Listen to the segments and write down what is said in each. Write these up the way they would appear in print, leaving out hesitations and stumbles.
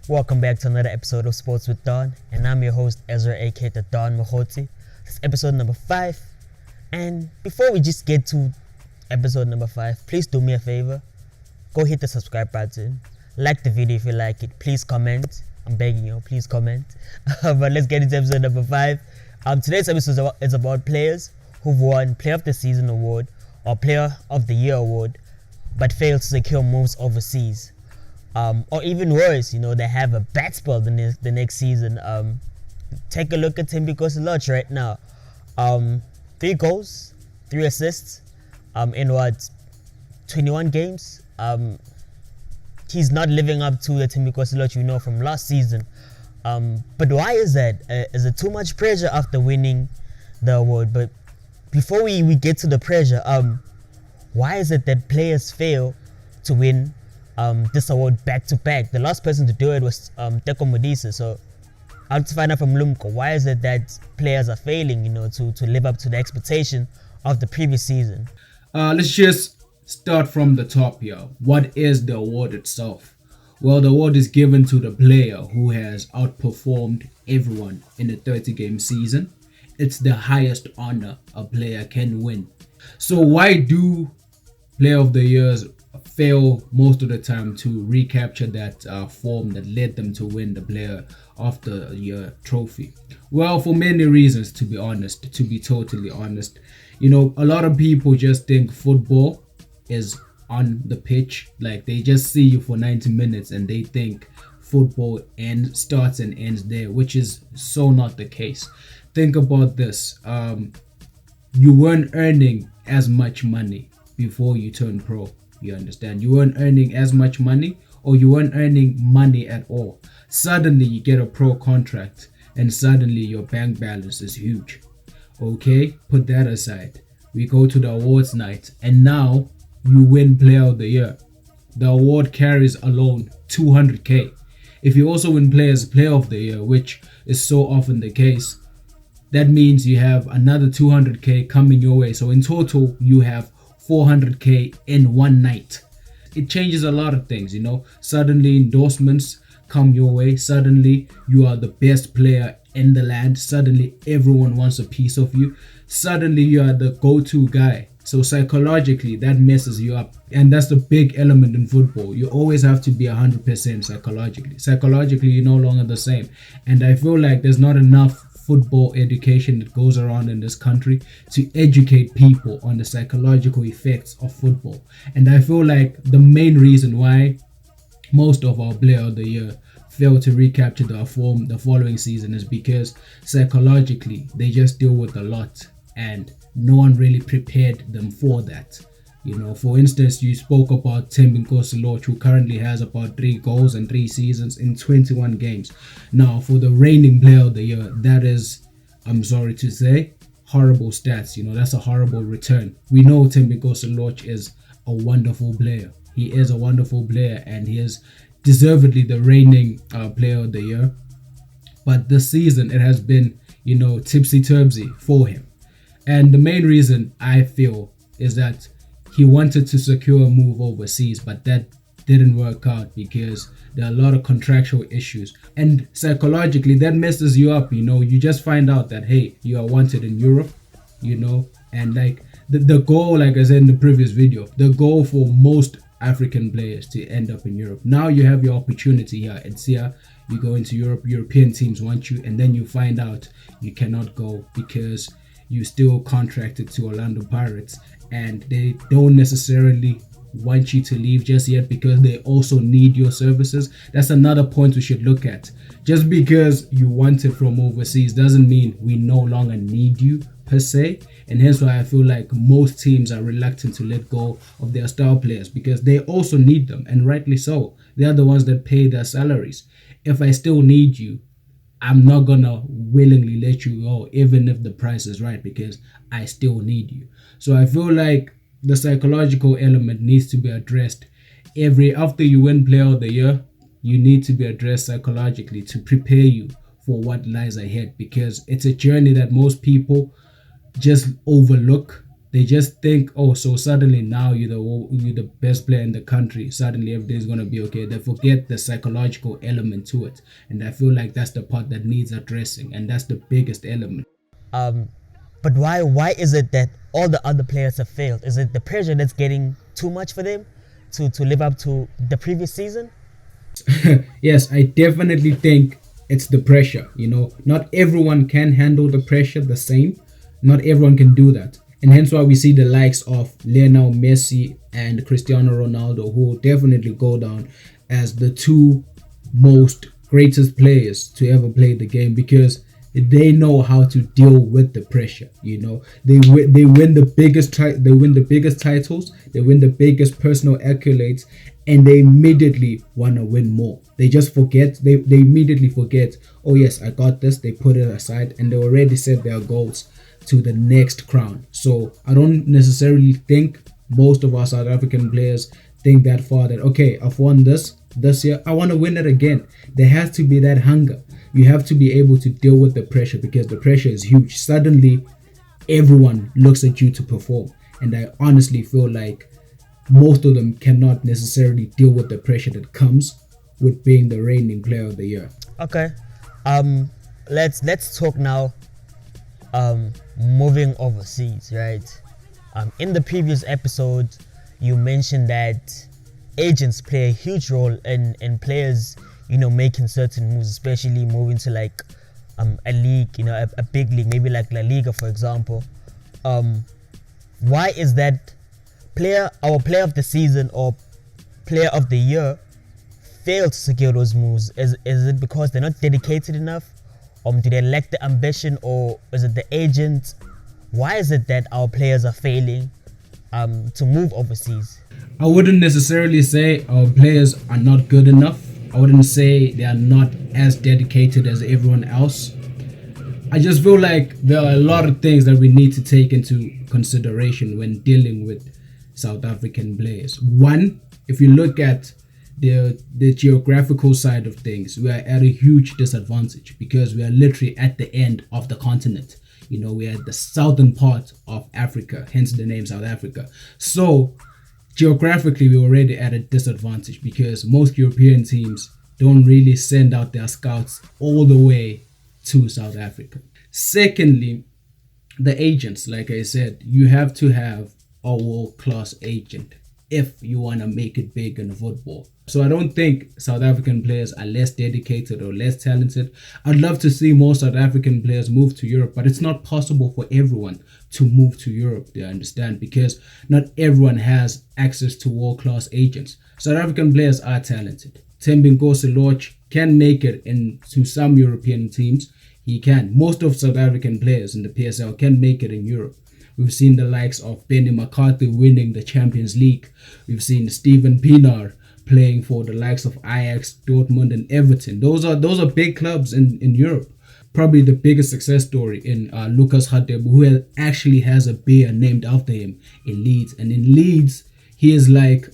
Welcome back to another episode of Sports with Don, and I'm your host Ezra, aka the Don Mahoti. This is episode number 5, and before we just get to episode number 5, please do me a favor. Go hit the subscribe button, like the video if you like it, please comment. I'm begging you, please comment. But let's get into episode number 5. Today's episode is about players who've won Player of the Season award or Player of the Year award, but failed to secure moves overseas. Or even worse, they have a bad spell the next season. Take a look at Thembi Nkosi right now. 3 goals, 3 assists, in 21 games. He's not living up to the Thembi Nkosi from last season. But why is that? Is it too much pressure after winning the award? But before we get to the pressure, why is it that players fail to win this award back to back? The last person to do it was Modise. So I want to find out from Lumko, why is it that players are failing, to live up to the expectation of the previous season? Let's just start from the top here. What is the award itself? Well, the award is given to the player who has outperformed everyone in a 30-game season. It's the highest honor a player can win. So why do Player of the Years fail most of the time to recapture that form that led them to win the Player of the Year trophy? Well, for many reasons, to be totally honest. A lot of people just think football is on the pitch. Like, they just see you for 90 minutes and they think football starts and ends there, which is so not the case. Think about this. You weren't earning as much money before you turned pro. You understand? You weren't earning as much money, or you weren't earning money at all. Suddenly you get a pro contract and suddenly your bank balance is huge. Okay, put that aside. We go to the awards night and now you win Player of the Year. The award carries alone 200k. If you also win Player of the Year, which is so often the case, that means you have another 200k coming your way. So in total you have 400k in one night. It changes a lot of things, Suddenly endorsements come your way. Suddenly you are the best player in the land. Suddenly everyone wants a piece of you. Suddenly you are the go-to guy. So psychologically that messes you up, and that's the big element in football. You always have to be 100% psychologically you're no longer the same. And I feel like there's not enough football education that goes around in this country to educate people on the psychological effects of football. And I feel like the main reason why most of our Player of the Year fail to recapture their form the following season is because psychologically they just deal with a lot and no one really prepared them for that. For instance, you spoke about Thembi Nkosi, who currently has about 3 goals and 3 seasons in 21 games. Now, for the reigning Player of the Year, that is, I'm sorry to say, horrible stats. That's a horrible return. We know Thembi Nkosi is a wonderful player. He is a wonderful player and he is deservedly the reigning Player of the Year. But this season, it has been, tipsy-turvy for him. And the main reason I feel is that he wanted to secure a move overseas, but that didn't work out because there are a lot of contractual issues. And psychologically, that messes you up, You just find out that, hey, you are wanted in Europe, And like the goal, like I said in the previous video, the goal for most African players to end up in Europe. Now you have your opportunity here. It's here. You go into Europe, European teams want you, and then you find out you cannot go because you still contracted to Orlando Pirates and they don't necessarily want you to leave just yet because they also need your services. That's another point we should look at. Just because you want it from overseas doesn't mean we no longer need you per se, and hence why I feel like most teams are reluctant to let go of their star players because they also need them, and rightly so. They are the ones that pay their salaries. If I still need you, I'm not gonna willingly let you go even if the price is right because I still need you. So I feel like the psychological element needs to be addressed. After you win Player of the Year, you need to be addressed psychologically to prepare you for what lies ahead, because it's a journey that most people just overlook They just think, oh, so suddenly now you're the best player in the country. Suddenly everything's gonna be okay. They forget the psychological element to it, and I feel like that's the part that needs addressing, and that's the biggest element. Um, but why is it that all the other players have failed? Is it the pressure that's getting too much for them to live up to the previous season? Yes, I definitely think it's the pressure. Not everyone can handle the pressure the same. Not everyone can do that. And hence why we see the likes of Lionel Messi and Cristiano Ronaldo, who will definitely go down as the two most greatest players to ever play the game, because they know how to deal with the pressure. They win the biggest titles, they win the biggest personal accolades, and they immediately want to win more. They just forget. They immediately forget. Oh yes, I got this. They put it aside, and they already set their goals to the next crown. So I don't necessarily think most of our South African players think that far, that okay, I've won this year, I want to win it again. There has to be that hunger. You have to be able to deal with the pressure, because the pressure is huge. Suddenly everyone looks at you to perform, and I honestly feel like most of them cannot necessarily deal with the pressure that comes with being the reigning player of the year. Okay, let's talk now. Moving overseas, right? In the previous episode, you mentioned that agents play a huge role in players, making certain moves, especially moving to like a league, a big league, maybe like La Liga, for example. Why is that our player of the season or player of the year failed to secure those moves? Is it because they're not dedicated enough? Do they lack the ambition, or is it the agent? Why is it that our players are failing to move overseas? I wouldn't necessarily say our players are not good enough. I wouldn't say they are not as dedicated as everyone else. I just feel like there are a lot of things that we need to take into consideration when dealing with South African players. One, if you look at the geographical side of things, we are at a huge disadvantage, because we are literally at the end of the continent. We are at the southern part of Africa, hence the name South Africa. So geographically, we're already at a disadvantage, because most European teams don't really send out their scouts all the way to South Africa. Secondly, the agents, like I said, you have to have a world-class agent if you want to make it big in football. So I don't think South African players are less dedicated or less talented. I'd love to see more South African players move to Europe, but it's not possible for everyone to move to Europe, they understand, because not everyone has access to world-class agents. South African players are talented. Thembinkosi Lorch can make it into some European teams. He can. Most of South African players in the PSL can make it in Europe. We've seen the likes of Benny McCarthy winning the Champions League. We've seen Steven Pienaar playing for the likes of Ajax, Dortmund, and Everton. Those are big clubs in Europe. Probably the biggest success story in Lucas Radebe, who actually has a beer named after him in Leeds. And in Leeds, he is like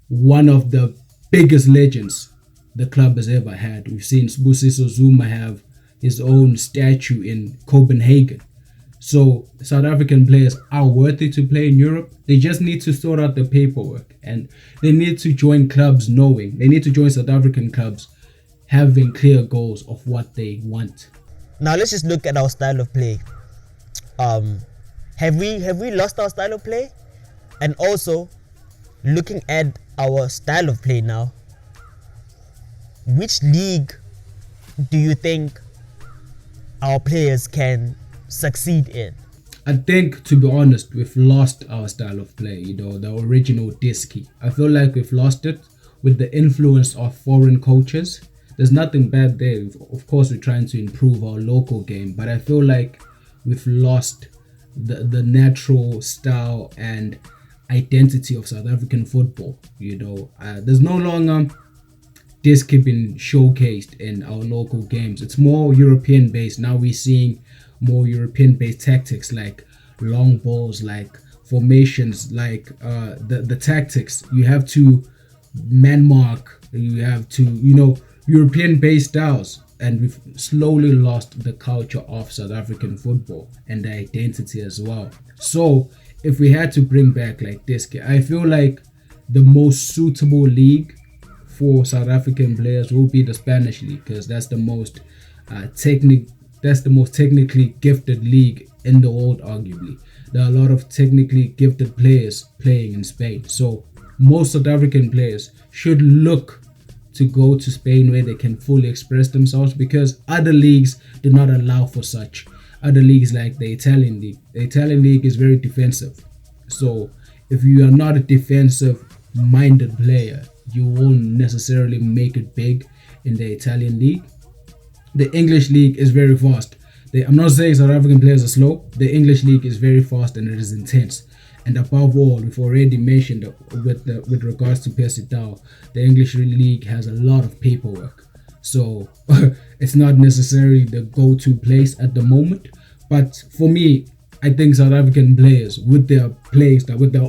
one of the biggest legends the club has ever had. We've seen Sbusiso Zuma have his own statue in Copenhagen. So South African players are worthy to play in Europe. They just need to sort out the paperwork, and they need to join clubs they need to join South African clubs having clear goals of what they want. Now let's just look at our style of play. Have we lost our style of play? And also, looking at our style of play now, which league do you think our players can succeed in? I think, to be honest, we've lost our style of play, the original Diski. I feel like we've lost it with the influence of foreign coaches. There's nothing bad there. Of course, we're trying to improve our local game, but I feel like we've lost the natural style and identity of South African football. There's no longer Diski being showcased in our local games. It's more European based. Now we're seeing more European based tactics, like long balls, like formations, like the tactics. You have to man mark, you have to, European based styles. And we've slowly lost the culture of South African football and the identity as well. So if we had to bring back like this, I feel like the most suitable league for South African players will be the Spanish league, because that's the most technically gifted league in the world. Arguably, there are a lot of technically gifted players playing in Spain, so most South African players should look to go to Spain where they can fully express themselves, because other leagues do not allow for such. Other leagues like the Italian league is very defensive, so if you are not a defensive minded player, you won't necessarily make it big in the Italian league. The English league is very fast. I'm not saying South African players are slow. The English league is very fast and it is intense. And above all, we've already mentioned with regards to POTY, the English league has a lot of paperwork. So it's not necessarily the go-to place at the moment. But for me, I think South African players with their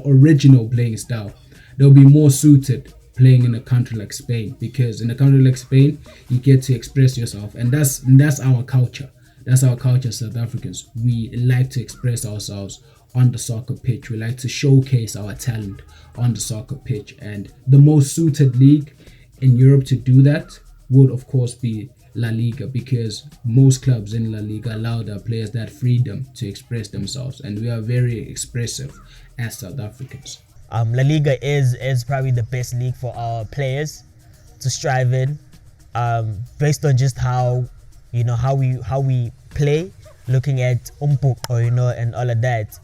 original playing style, they'll be more suited playing in a country like Spain, because in a country like Spain, you get to express yourself, and that's our culture. That's our culture, South Africans. We like to express ourselves on the soccer pitch. We like to showcase our talent on the soccer pitch, and the most suited league in Europe to do that would of course be La Liga, because most clubs in La Liga allow their players that freedom to express themselves, and we are very expressive as South Africans. La Liga is probably the best league for our players to strive in, based on just how we play, looking at umbuk, and all of that.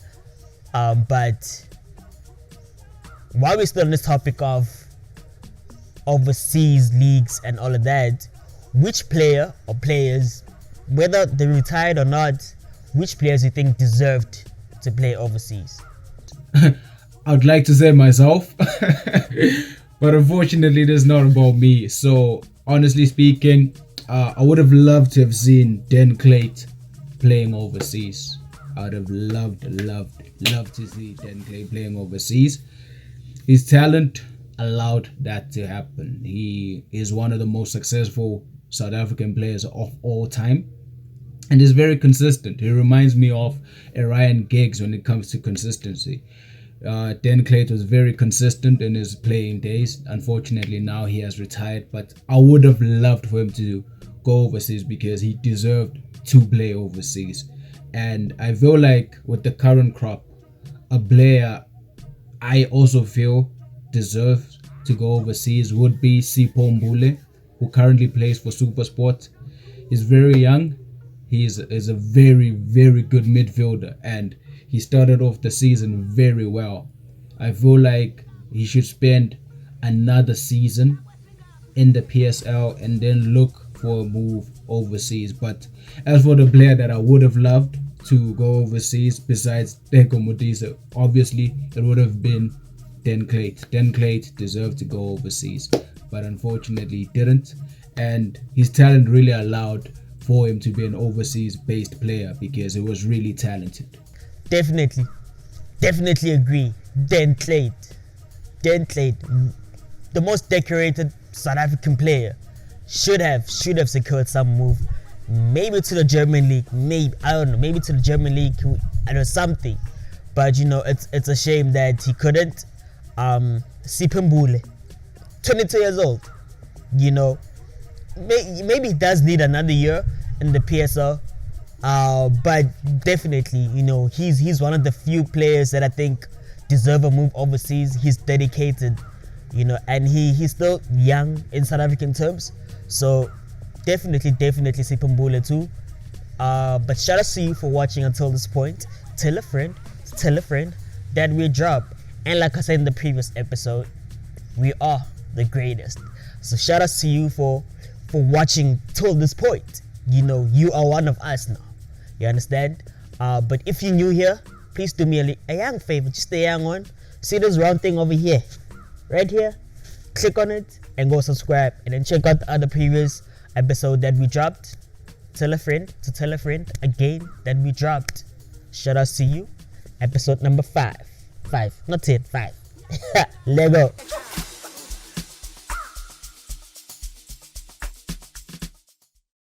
But while we're still on this topic of overseas leagues and all of that, which player or players, whether they retired or not, which players you think deserved to play overseas? I'd like to say myself, but unfortunately, that's not about me. So, honestly speaking, I would have loved to have seen Klate playing overseas. I would have loved to see Klate playing overseas. His talent allowed that to happen. He is one of the most successful South African players of all time, and is very consistent. He reminds me of a Ryan Giggs when it comes to consistency. Klate was very consistent in his playing days. Unfortunately, now he has retired, but I would have loved for him to go overseas, because he deserved to play overseas. And I feel like with the current crop, a player I also feel deserves to go overseas would be Sipho Mbule, who currently plays for SuperSport. He's very young. He is a very, very good midfielder, and he started off the season very well. I feel like he should spend another season in the PSL and then look for a move overseas. But as for the player that I would have loved to go overseas, besides Modise, obviously it would have been Klate. Klate deserved to go overseas, but unfortunately he didn't, and his talent really allowed for him to be an overseas based player, because he was really talented. Definitely agree. Klate, the most decorated South African player, should have secured some move, maybe to the German league, maybe to the German league, something. But it's a shame that he couldn't. Sipho Mbule, 22 years old, maybe he does need another year in the PSL. But definitely, he's one of the few players that I think deserve a move overseas. He's dedicated, and he's still young in South African terms. So definitely Sipho Mbule too. But shout out to you for watching until this point. Tell a friend that we drop. And like I said in the previous episode, we are the greatest. So shout out to you for watching till this point. You are one of us now. You understand? But if you're new here, please do me a young favor. Just a young one. See this round thing over here? Right here? Click on it and go subscribe. And then check out the other previous episode that we dropped. Tell a friend to tell a friend again that we dropped. Shout out to you. Episode number 5. 5, not 10, 5. Lego.